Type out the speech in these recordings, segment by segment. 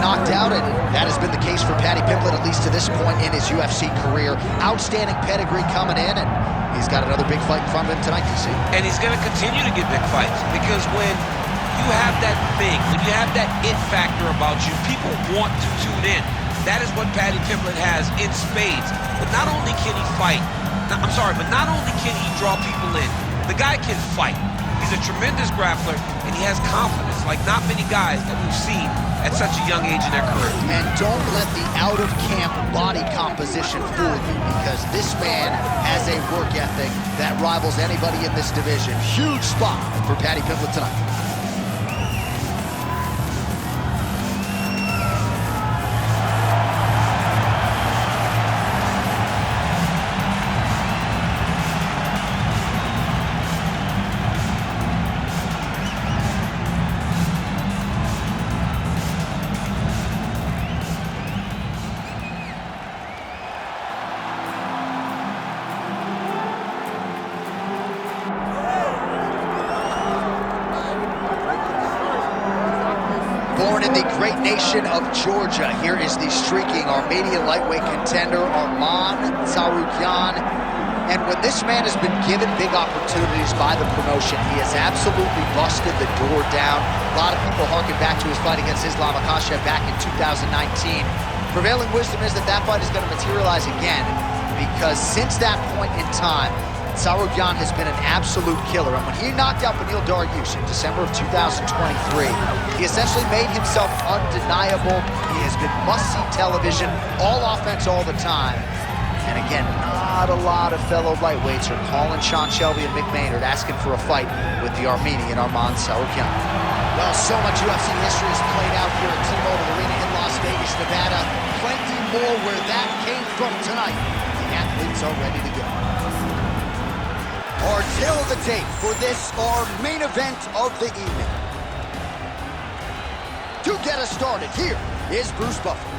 knocked out, and that has been the case for Paddy Pimblett, at least to this point in his UFC career. Outstanding pedigree coming in, and he's got another big fight in front of him tonight, DC. And he's going to continue to get big fights, because when you have that thing, when you have that it factor about you, people want to tune in. That is what Paddy Pimblett has in spades. But not only can he fight, but not only can he draw people in, the guy can fight. He's a tremendous grappler, and he has confidence like not many guys that we've seen at such a young age in their career. And don't let the out-of-camp body composition fool you, because this man has a work ethic that rivals anybody in this division. Huge spot for Paddy Pimblett tonight. Born in the great nation of Georgia, here is the streaking Armenian lightweight contender, Arman Tsarukyan. And when this man has been given big opportunities by the promotion, he has absolutely busted the door down. A lot of people harken back to his fight against Islam Makhachev back in 2019. Prevailing wisdom is that that fight is going to materialize again, because since that point in time, Tsarukyan has been an absolute killer. And when he knocked out Beneil Dariush in December of 2023, he essentially made himself undeniable. He has been must-see television, all offense all the time. And again, not a lot of fellow lightweights are calling Sean Shelby and Mick Maynard asking for a fight with the Armenian Arman Tsarukyan. Well, so much UFC history has played out here at T-Mobile Arena in Las Vegas, Nevada. Plenty more where that came from tonight. The athletes are ready to go. Our tale of the tape for this, our main event of the evening. To get us started, here is Bruce Buffer.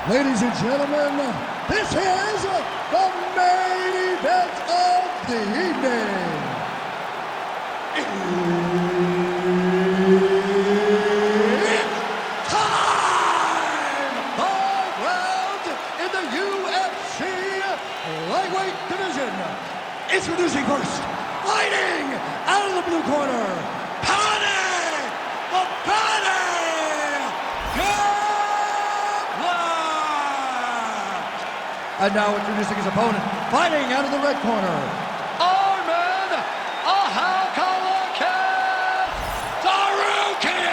Ladies and gentlemen, this is the main event of the evening. It's time! 5 rounds in the UFC lightweight division. Introducing first, fighting out of the blue corner, Paddy Pimblett. And now introducing his opponent, fighting out of the red corner, Arman Tsarukyan.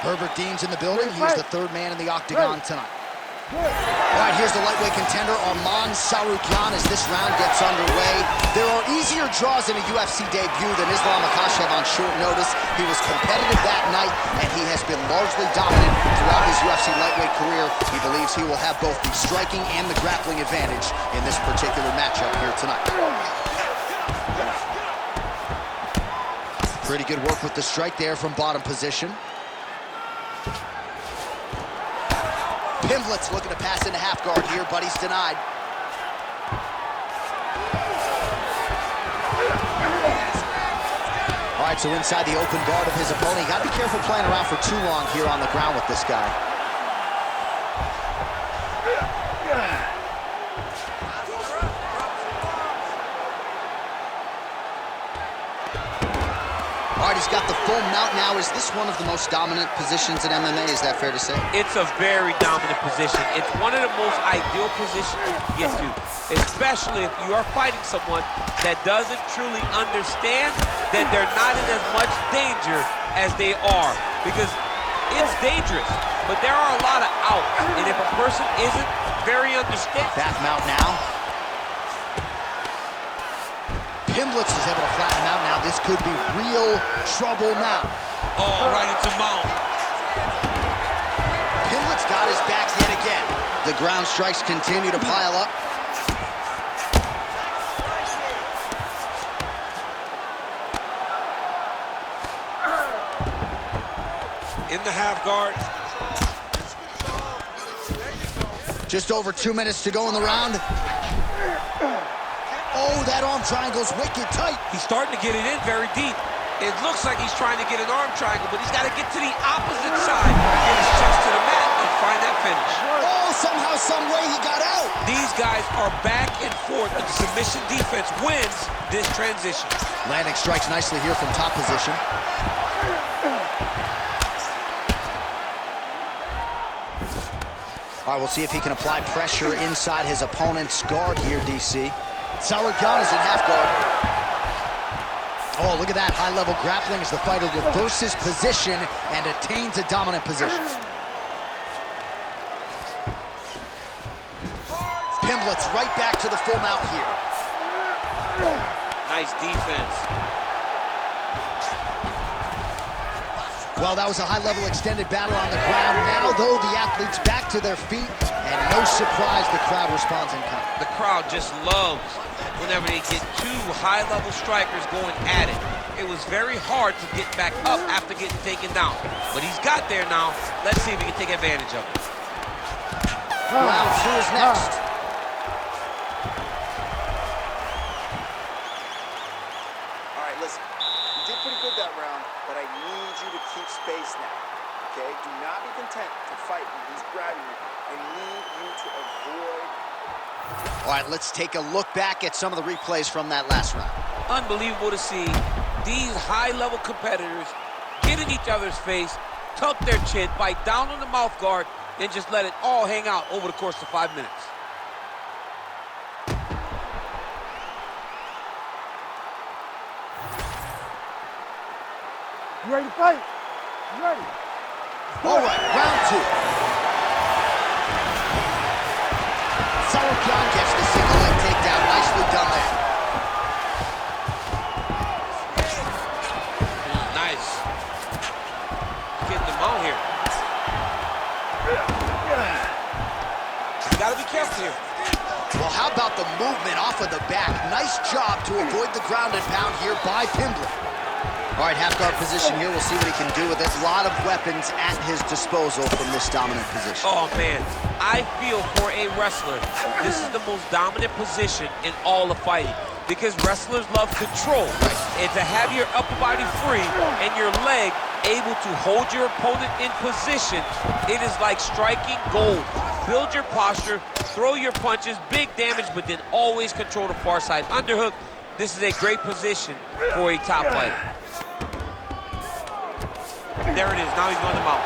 Herbert Dean's in the building. He's the third man in the octagon tonight. All right, here's the lightweight contender, Arman Tsarukyan, as this round gets underway. There are easier draws in a UFC debut than Islam Makhachev on short notice. He was competitive that night, and he has been largely dominant throughout his UFC lightweight career. He believes he will have both the striking and the grappling advantage in this particular matchup here tonight. Pretty good work with the strike there from bottom position. Pimblett's looking to pass into half guard here, but he's denied. All right, so inside the open guard of his opponent. You gotta be careful playing around for too long here on the ground with this guy. All right, he's got the full mount now. Is this one of the most dominant positions in MMA? Is that fair to say? It's a very dominant position. It's one of the most ideal positions to get to, especially if you are fighting someone that doesn't truly understand that they're not in as much danger as they are. Because it's dangerous, but there are a lot of outs. And if a person isn't very understanding... Back mount now. Pimbletts is able to flatten him out now. This could be real trouble now. Oh, right into mount. Pimblett's got his back yet again. The ground strikes continue to pile up. In the half guard. Just over 2 minutes to go in the round. Oh, that arm triangle's wicked tight. He's starting to get it in very deep. It looks like he's trying to get an arm triangle, but he's got to get to the opposite side, get his chest to the mat, and find that finish. Oh, somehow, some way he got out. These guys are back and forth, but the submission defense wins this transition. Landing strikes nicely here from top position. All right, we'll see if he can apply pressure inside his opponent's guard here, DC. Tsarukyan is in half guard. Oh, look at that high-level grappling as the fighter reverses position and attains a dominant position. Pimblett's right back to the full mount here. Nice defense. Well, that was a high-level extended battle on the ground. Now, though, the athletes back to their feet, and no surprise, the crowd responds in kind. The crowd just loves whenever they get two high-level strikers going at it. It was very hard to get back up after getting taken down. But he's got there now. Let's see if he can take advantage of it. Round two is next. All right, listen. You did pretty good that round, but I need you to keep space now, okay? Do not be content to fight when he's grabbing you. I need you to avoid... All right, let's take a look back at some of the replays from that last round. Unbelievable to see these high-level competitors get in each other's face, tuck their chin, bite down on the mouth guard, and just let it all hang out over the course of 5 minutes. You ready to fight? You ready? All right, round two. Tsarukyan gets the single leg takedown. Nicely done there. Nice. Getting them out here. You gotta be careful here. Well, how about the movement off of the back? Nice job to avoid the ground and pound here by Pimblett. All right, half guard position here. We'll see what he can do with it. A lot of weapons at his disposal from this dominant position. Oh, man. I feel for a wrestler, this is the most dominant position in all of fighting because wrestlers love control. And to have your upper body free and your leg able to hold your opponent in position, it is like striking gold. Build your posture, throw your punches, big damage, but then always control the far side. Underhook, this is a great position for a top fighter. There it is, now he's going to mount.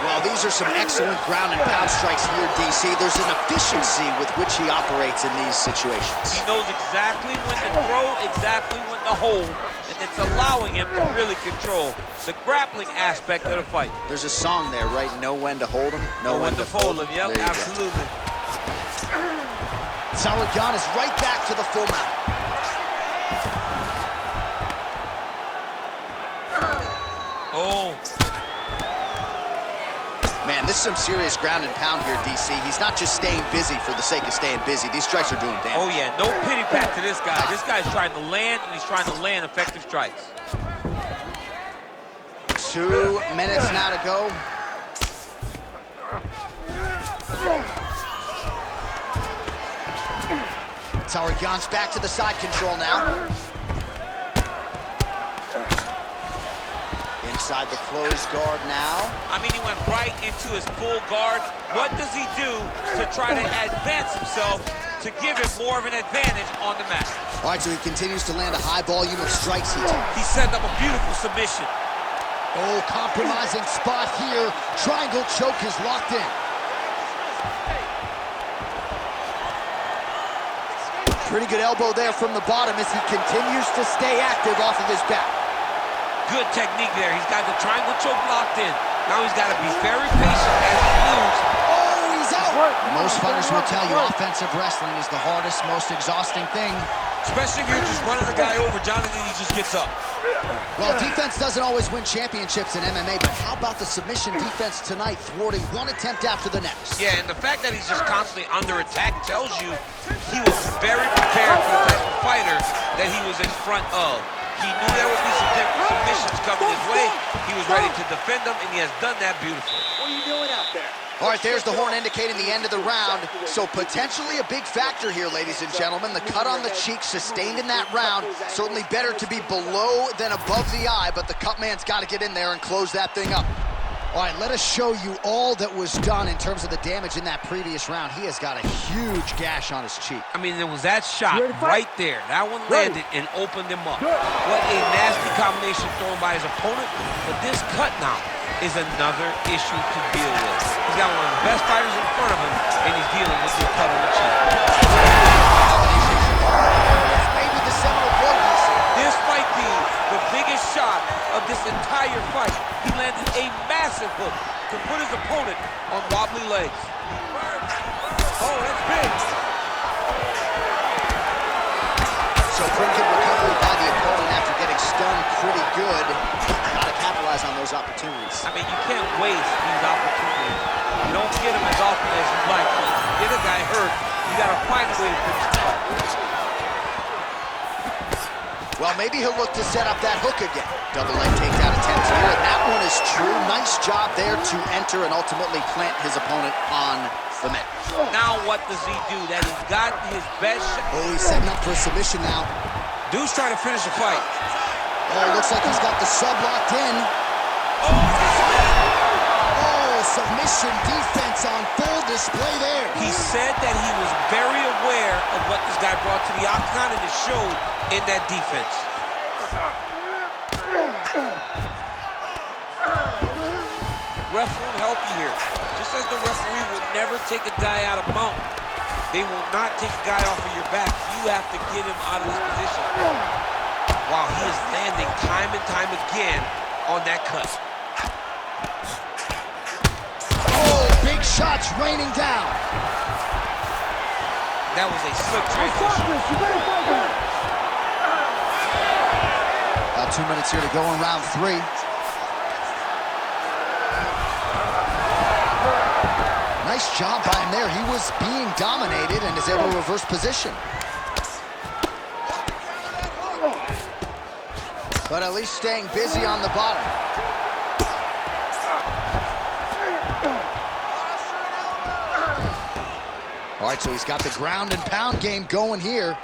Well, these are some excellent ground and pound strikes here, DC. There's an efficiency with which he operates in these situations. He knows exactly when to throw, exactly when to hold, and it's allowing him to really control the grappling aspect of the fight. There's a song there, right? Know when to hold him, know when to fold him. Yep, absolutely. Tsarukyan is right back to the full mount. Oh. Man, this is some serious ground and pound here, DC. He's not just staying busy for the sake of staying busy. These strikes are doing damage. Oh, yeah, no pity pat to this guy. This guy's trying to land, and he's trying to land effective strikes. 2 minutes now to go. Tsarukyan's back to the side control now. Inside the closed guard now. I mean, he went right into his full guard. What does he do to try to advance himself to give him more of an advantage on the mat? All right, so he continues to land a high volume of strikes here. He set up a beautiful submission. Oh, compromising spot here. Triangle choke is locked in. Pretty good elbow there from the bottom as he continues to stay active off of his back. Good technique there. He's got the triangle choke locked in. Now he's got to be very patient as he moves. Oh, he's out! Most fighters will tell you offensive wrestling is the hardest, most exhausting thing. Especially if you're just running the guy over, Jonathan, he just gets up. Well, defense doesn't always win championships in MMA, but how about the submission defense tonight, thwarting one attempt after the next? Yeah, and the fact that he's just constantly under attack tells you he was very prepared for the type of fighter that he was in front of. He knew there would be some different submissions coming his way. He was ready to defend them, and he has done that beautifully. What are you doing out there? All right, there's the horn indicating the end of the round. So potentially a big factor here, ladies and gentlemen. The cut on the cheek sustained in that round. Certainly better to be below than above the eye, but the cut man's got to get in there and close that thing up. All right, let us show you all that was done in terms of the damage in that previous round. He has got a huge gash on his cheek. I mean, there was that shot right there. That one landed and opened him up. What a nasty combination thrown by his opponent. But this cut now is another issue to deal with. He's got one of the best fighters in front of him, and he's dealing with this cut on the cheek. Maybe the seminal blow you see. This might be the biggest shot of this entire fight. He landed a massive hook to put his opponent on wobbly legs. Oh, that's big. So pretty good recovery by the opponent after getting stunned pretty good. Got to capitalize on those opportunities. I mean, you can't waste these opportunities. You don't get them as often as you'd like. So if you get a guy hurt, you got to find a way to fix the fight. Well, maybe he'll look to set up that hook again. Double leg takedown attempt here, and that one is true. Nice job there to enter and ultimately plant his opponent on the mat. Now what does he do? That he's got his best shot. Oh, he's setting up for a submission now. Dude's trying to finish the fight. Oh, looks like he's got the sub locked in. Oh, submission defense on full display there. He said that he was very aware of what this guy brought to the octagon, and it showed in that defense. Ref won't help you here. Just as the referee will never take a guy out of mount, they will not take a guy off of your back. You have to get him out of this position. While he is landing time and time again on that cut. Oh, big shots raining down. That was a slick transition. About 2 minutes here to go in round 3. Nice job by him there. He was being dominated and is able to reverse position. But at least staying busy on the bottom. All right, so he's got the ground and pound game going here.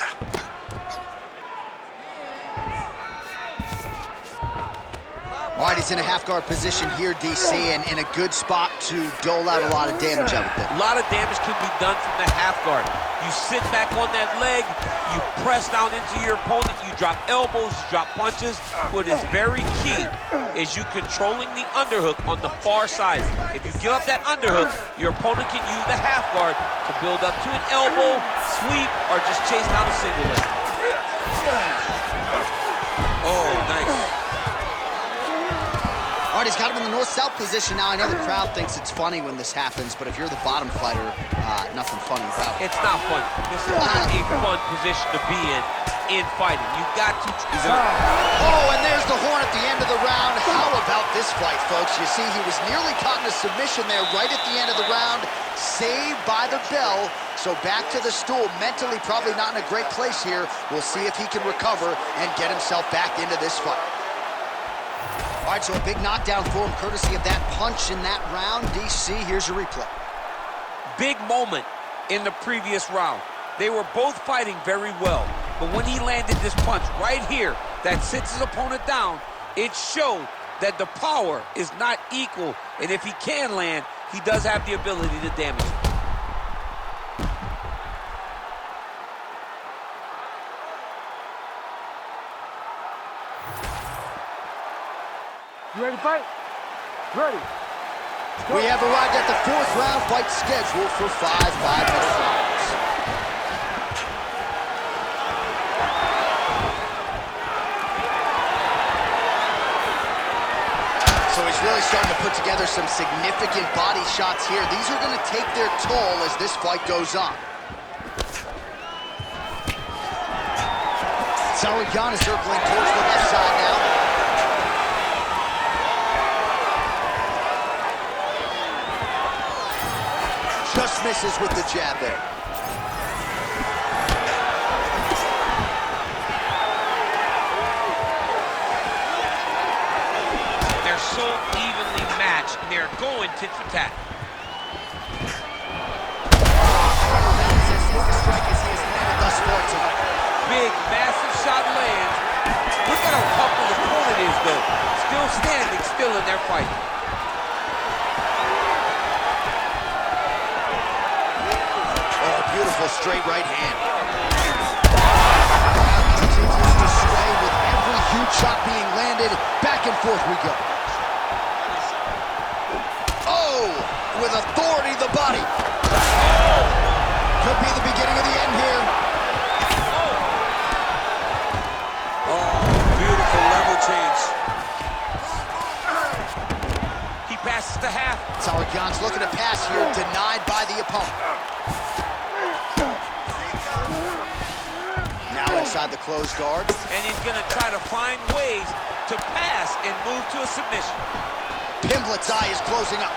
All right, he's in a half-guard position here, DC, and in a good spot to dole out a lot of damage, I would think. A lot of damage can be done from the half-guard. You sit back on that leg, you press down into your opponent, you drop elbows, you drop punches. What is very key is you controlling the underhook on the far side. If you give up that underhook, your opponent can use the half-guard to build up to an elbow, sweep, or just chase down a single leg. Oh, nice. All right, he's got him in the north-south position now. I know the crowd thinks it's funny when this happens, but if you're the bottom fighter, nothing funny about it. It's not funny. This is not a fun position to be in fighting. You've got to... Oh, and there's the horn at the end of the round. How about this fight, folks? You see, he was nearly caught in a submission there right at the end of the round, saved by the bell. So back to the stool, mentally probably not in a great place here. We'll see if he can recover and get himself back into this fight. All right, so a big knockdown for him, courtesy of that punch in that round. DC, here's your replay. Big moment in the previous round. They were both fighting very well, but when he landed this punch right here that sits his opponent down, it showed that the power is not equal, and if he can land, he does have the ability to damage him. You ready to fight? Ready. We have arrived at the 4th round fight scheduled for 5 5-minute rounds. So he's really starting to put together some significant body shots here. These are going to take their toll as this fight goes on. Tsarukyan is circling towards the left side now. Just misses with the jab there. They're so evenly matched, and they're going tit for tat. big, massive shot lands. Look at how tough his opponent is, though. Still standing, still in their fight. Oh, beautiful straight right hand. Continues to sway with every huge shot being landed. Back and forth we go. Oh, with authority the body. Could be the beginning of the end here. Oh, beautiful level change. He passes to half. Tsarukyan's looking to pass here, denied by the opponent. Now inside the closed guard. And he's gonna try to find ways to pass and move to a submission. Pimblett's eye is closing up.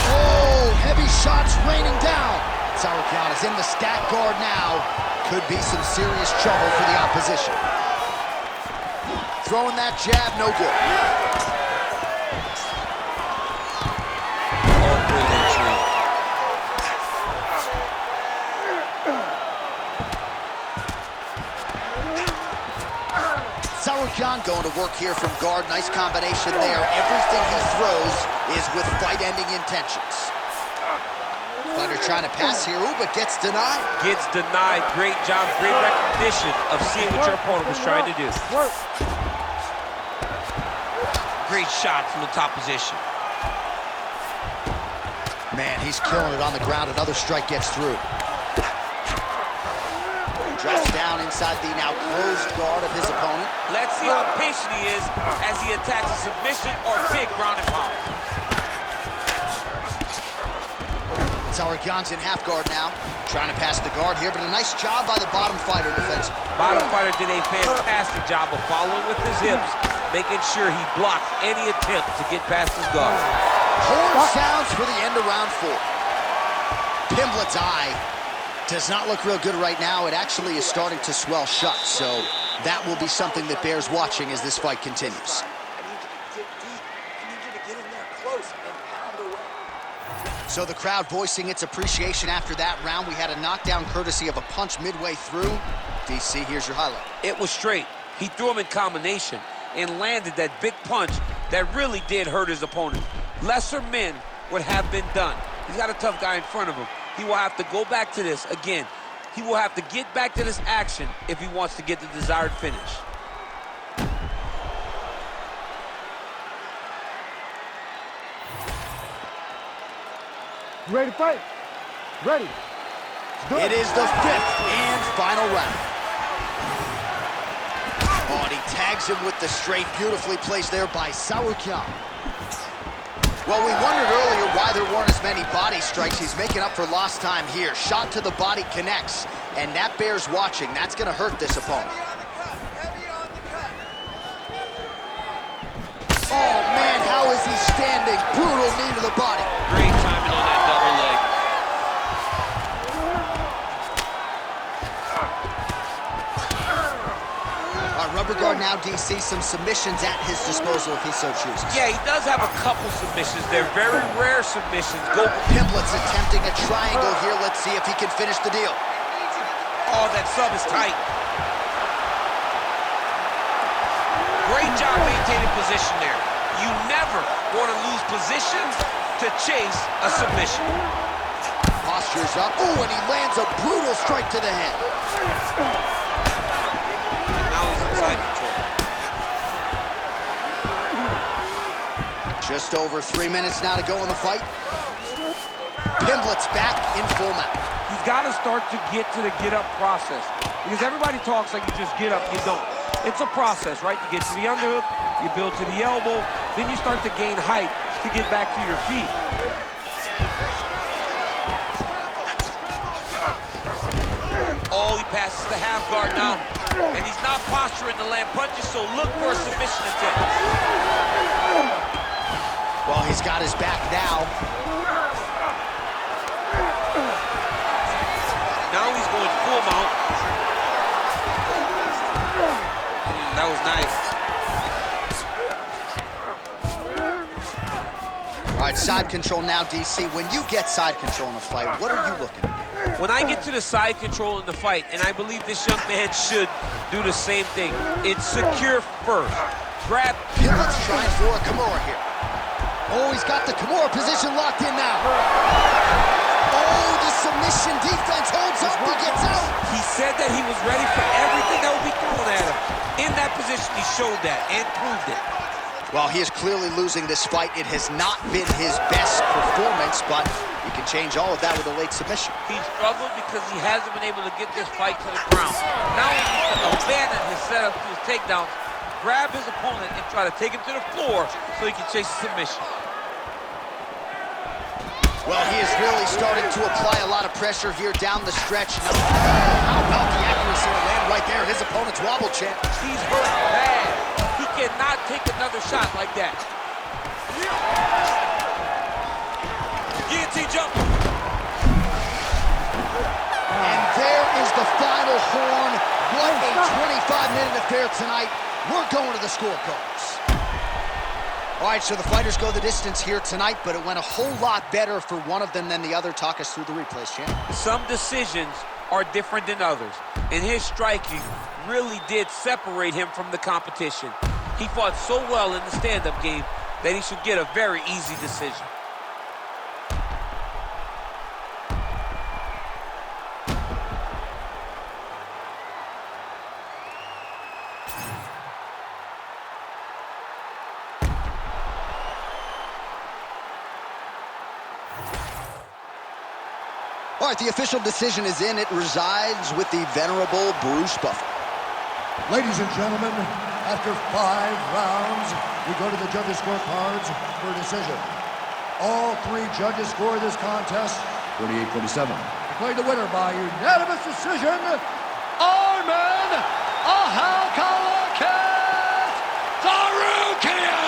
Oh, heavy shots raining down. Tsarukyan is in the stack guard now. Could be some serious trouble for the opposition. Throwing that jab, no good. Tsarukyan going to work here from guard. Nice combination there. Everything he throws is with fight-ending intentions. Fighter trying to pass here, ooh, but gets denied. Gets denied. Great job, great recognition of seeing what your opponent was trying to do. Great shot from the top position. Man, he's killing it on the ground. Another strike gets through. Drops down inside the now closed guard of his opponent. Let's see how patient he is as he attacks a submission or big ground and pound. Tsarukyan's in half guard now. Trying to pass the guard here, but a nice job by the bottom fighter defensively. Bottom fighter did a fantastic job of following with his hips, making sure he blocked any attempt to get past his guard. Horn sounds for the end of round 4. Pimblett's eye does not look real good right now. It actually is starting to swell shut, so that will be something that bears watching as this fight continues. So the crowd voicing its appreciation after that round. We had a knockdown courtesy of a punch midway through. DC, here's your highlight. It was straight. He threw him in combination and landed that big punch that really did hurt his opponent. Lesser men would have been done. He's got a tough guy in front of him. He will have to go back to this again. He will have to get back to this action if he wants to get the desired finish. You ready to fight? Ready. It is the 5th and final round. Oh, and he tags him with the straight, beautifully placed there by Tsarukyan. Well, we wondered earlier why there weren't as many body strikes. He's making up for lost time here. Shot to the body connects, and that bears watching. That's going to hurt this opponent. Oh, man, how is he standing? Brutal knee to the body. Great timing on that double leg. Rubber guard now, DC, some submissions at his disposal if he so chooses. Yeah, he does have a couple submissions. They're very rare submissions. Pimblett's attempting a triangle here. Let's see if he can finish the deal. Oh, that sub is tight. Great job maintaining position there. You never want to lose position to chase a submission. Posture's up. Ooh, and he lands a brutal strike to the head. Just over 3 minutes now to go in the fight. Pimblett's back in full mount. He's got to start to get to the get-up process. Because everybody talks like you just get up, you don't. It's a process, right? You get to the underhook, you build to the elbow, then you start to gain height to get back to your feet. Oh, he passes the half guard now. And he's not posturing to land punches, so look for a submission attempt. Well, he's got his back now. Now he's going full mount. That was nice. All right, side control now, DC. When you get side control in a fight, what are you looking at? When I get to the side control in the fight, and I believe this young man should do the same thing, it's secure first. Grab. Pimblett's trying for a Kimura here. Oh, he's got the Kimura position locked in now. Oh, the submission defense holds up, he gets out. He said that he was ready for everything that would be thrown at him. In that position, he showed that and proved it. Well, he is clearly losing this fight. It has not been his best performance, but he can change all of that with a late submission. He struggled because he hasn't been able to get this fight to the ground. Now he needs to abandon his setup to his takedowns, grab his opponent, and try to take him to the floor so he can chase the submission. Well, he is really starting to apply a lot of pressure here down the stretch. Now, how about the accuracy to land right there? His opponent's wobble champ. He's hurt bad. He cannot take another shot like that. Guillotine jump. And there is the final horn. What a 25-minute affair tonight. We're going to the scorecards. All right, so the fighters go the distance here tonight, but it went a whole lot better for one of them than the other. Talk us through the replays, champ. Some decisions are different than others, and his striking really did separate him from the competition. He fought so well in the stand-up game that he should get a very easy decision. All right, the official decision is in. It resides with the venerable Bruce Buffer. Ladies and gentlemen, after 5 rounds, we go to the judges' scorecards for a decision. All 3 judges score this contest 48-47. Declared the winner by unanimous decision, Arman Tsarukyan!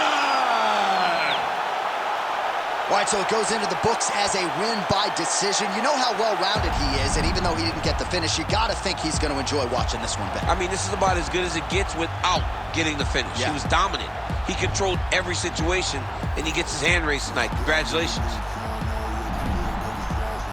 All right, so it goes into the books as a win by decision. You know how well-rounded he is, and even though he didn't get the finish, you got to think he's going to enjoy watching this one back. I mean, this is about as good as it gets without getting the finish. Yeah. He was dominant. He controlled every situation, and he gets his hand raised tonight. Congratulations.